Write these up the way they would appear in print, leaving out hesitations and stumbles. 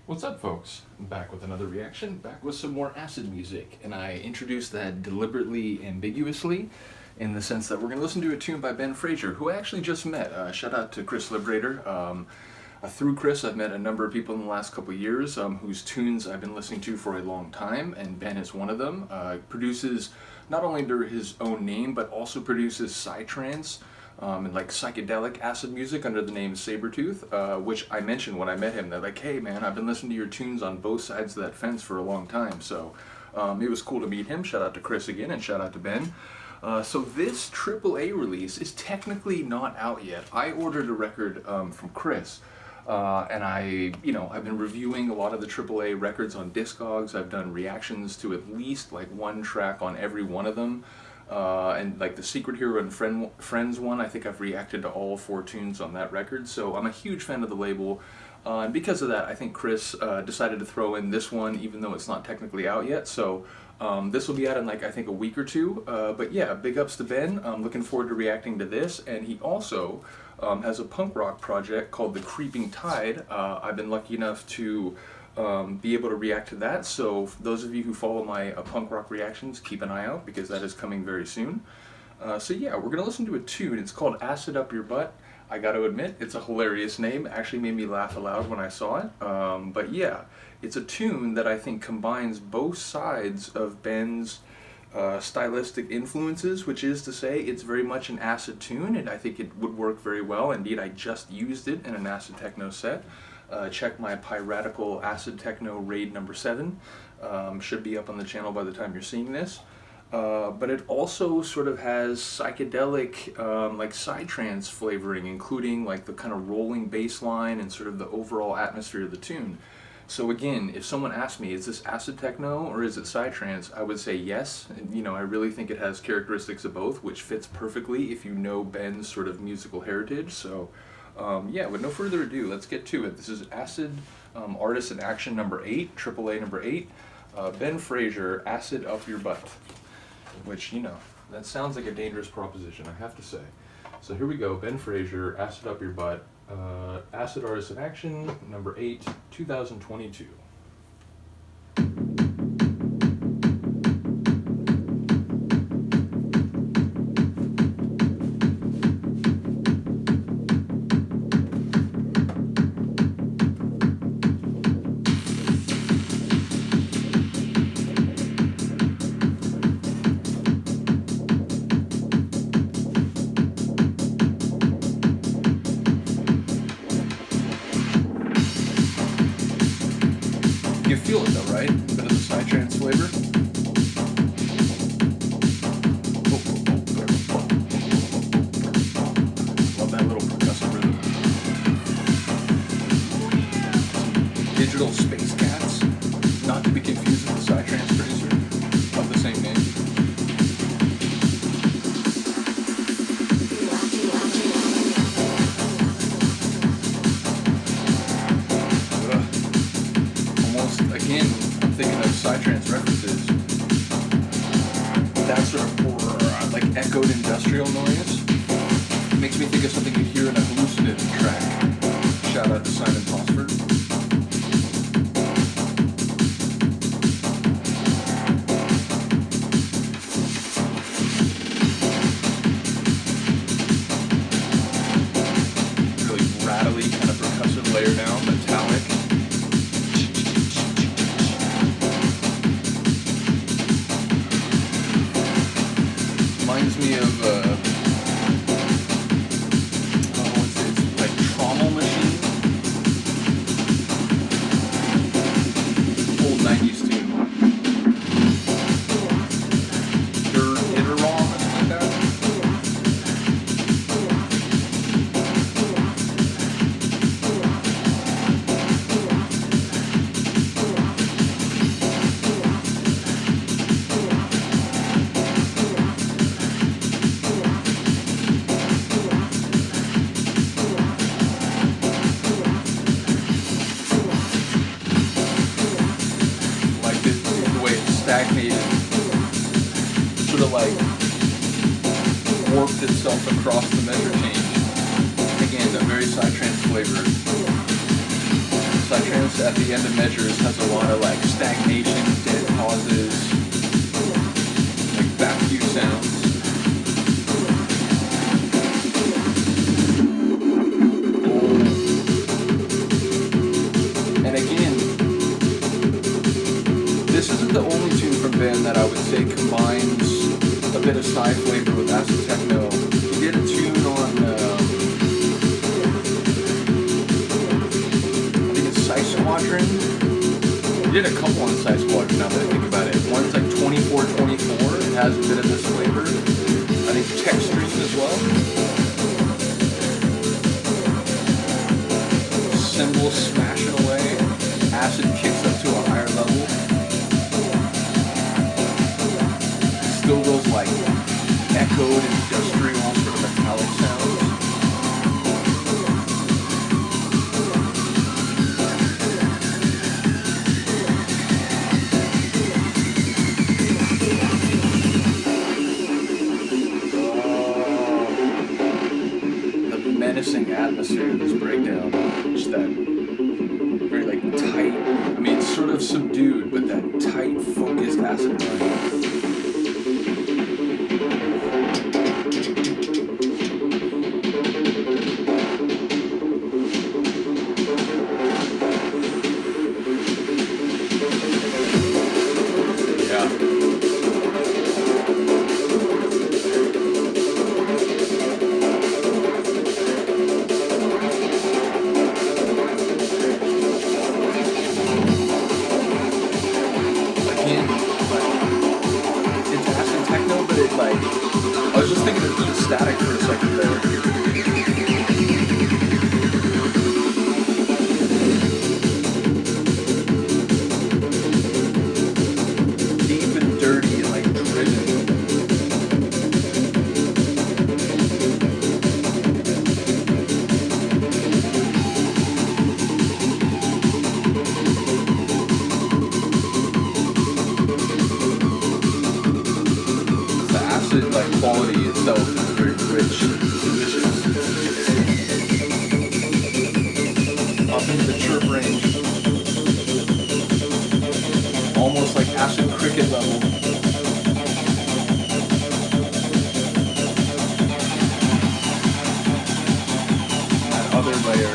What's up, folks? I'm back with another reaction, back with some more acid music, and I introduced that deliberately ambiguously in the sense that we're going to listen to a tune by Ben Fraser, who I actually just met. Shout out to Chris Liberator. Through Chris, I've met a number of people in the last couple of years whose tunes I've been listening to for a long time, and Ben is one of them. Produces not only under his own name, but also produces psy-trance, and like psychedelic acid music under the name Sabretooth, which I mentioned when I met him. They're like, hey man, I've been listening to your tunes on both sides of that fence for a long time. So it was cool to meet him. Shout out to Chris again, and shout out to Ben. So this AAA release is technically not out yet. I ordered a record from Chris. And I've been reviewing a lot of the AAA records on Discogs. I've done reactions to at least like one track on every one of them. And like the Secret Hero and Friends one, I think I've reacted to all 4 tunes on that record. So I'm a huge fan of the label. And because of that, I think Chris decided to throw in this one, even though it's not technically out yet. So this will be out in like, I think, a week or two. But yeah, big ups to Ben. I'm looking forward to reacting to this. And he also has a punk rock project called The Creeping Tide. I've been lucky enough to be able to react to that. So for those of you who follow my punk rock reactions, keep an eye out because that is coming very soon. So yeah, we're going to listen to a tune. It's called Acid Up Your Butt. I got to admit, it's a hilarious name. It actually made me laugh aloud when I saw it. But yeah, it's a tune that I think combines both sides of Ben's stylistic influences, which is to say it's very much an acid tune, and I think it would work very well. Indeed, I just used it in an acid-techno set. Check my piratical acid-techno raid number 7. Should be up on the channel by the time you're seeing this. But it also sort of has psychedelic, like psy-trance flavoring, including like the kind of rolling bass line and sort of the overall atmosphere of the tune. So again, if someone asked me, is this acid techno or is it psy-trance, I would say yes. And, I really think it has characteristics of both, which fits perfectly if you know Ben's sort of musical heritage. So yeah, with no further ado, let's get to it. This is Acid Artist in Action number 8, AAA number 8, Ben Fraser, Acid Up Your Butt. Which, that sounds like a dangerous proposition, I have to say. So here we go, Ben Fraser, Acid Up Your Butt, Acid Artist in Action, number 8, 2022. You feel it though, right? A bit of the psy-trance flavor. Love that little percussive rhythm. Digital space cats, not to be confused with the psy-trance producer of the same name. Again, I'm thinking of psy-trance references. That sort of like echoed industrial noise makes me think of something you hear in a hallucinative track. Shout out to Simon Fosford. Really rattly kind of percussive layer down, metallic. Reminds me of, it's like Trommel Machine. Old 90s tune. Or something like that. Stagnated, sort of like warped itself across the measure change. Again, a very psy-trance flavored psy-trance at the end of measures has a lot of like stagnation, dead pauses, like back cue sounds. And again, this isn't the only tune from Ben that I would say combines a bit of psy flavor with acid-techno. He did a tune on, I think it's Psy-Squadron. He did a couple on Psy-Squadron now that I think about it. One's like 2424, it has a bit of this flavor. I think Tech Stream as well. Cymbals smashing away, acid kicks up to a higher level. Still those like echoed industrial sort of metallic sounds. The menacing atmosphere of this breakdown, just that very like tight, I mean it's sort of subdued, but that tight focused acid line. I was just thinking of being static for a second there. Deep and dirty and like driven. Like quality itself is very rich, delicious. Up into the chirp range, almost like acid cricket level. That other layer.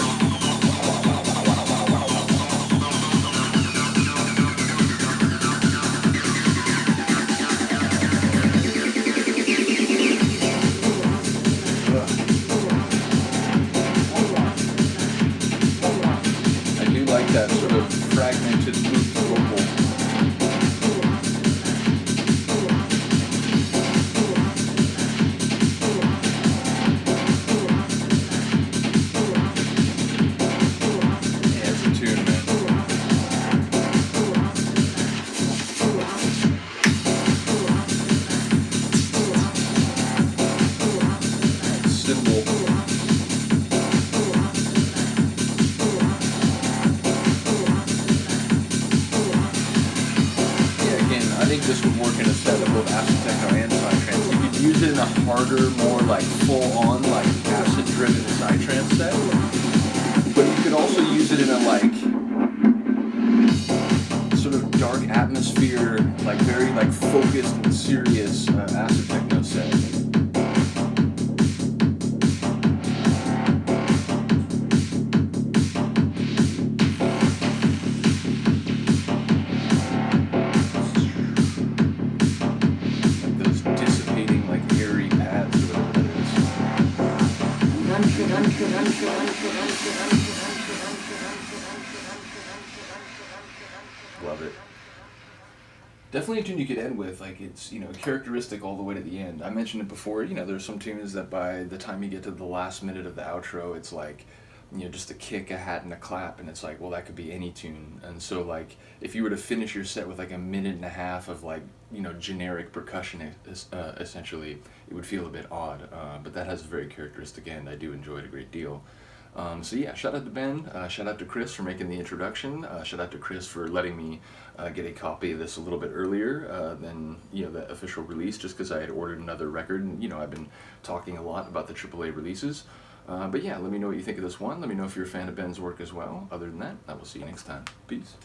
That sort of fragmented loop vocal. Yeah, it's a tune, man. Cymbal. I think this would work in a set of both acid-techno and psy-trance. You could use it in a harder, more like full-on, like acid-driven psy-trance set. But you could also use it in a like sort of dark atmosphere, like very like focused and serious acid-techno set. Love it. Definitely a tune you could end with, like it's, you know, characteristic all the way to the end. I mentioned it before, you know, there's some tunes that by the time you get to the last minute of the outro, it's like, you know, just a kick, a hat, and a clap, and it's like, well, that could be any tune. And so, like, if you were to finish your set with like a minute and a half of like, you know, generic percussion, essentially, it would feel a bit odd. But that has a very characteristic end. I do enjoy it a great deal. So yeah, shout out to Ben, shout out to Chris for making the introduction, shout out to Chris for letting me get a copy of this a little bit earlier than, you know, the official release, just because I had ordered another record, and, you know, I've been talking a lot about the AAA releases. But yeah, let me know what you think of this one. Let me know if you're a fan of Ben's work as well. Other than that, I will see you next time. Peace.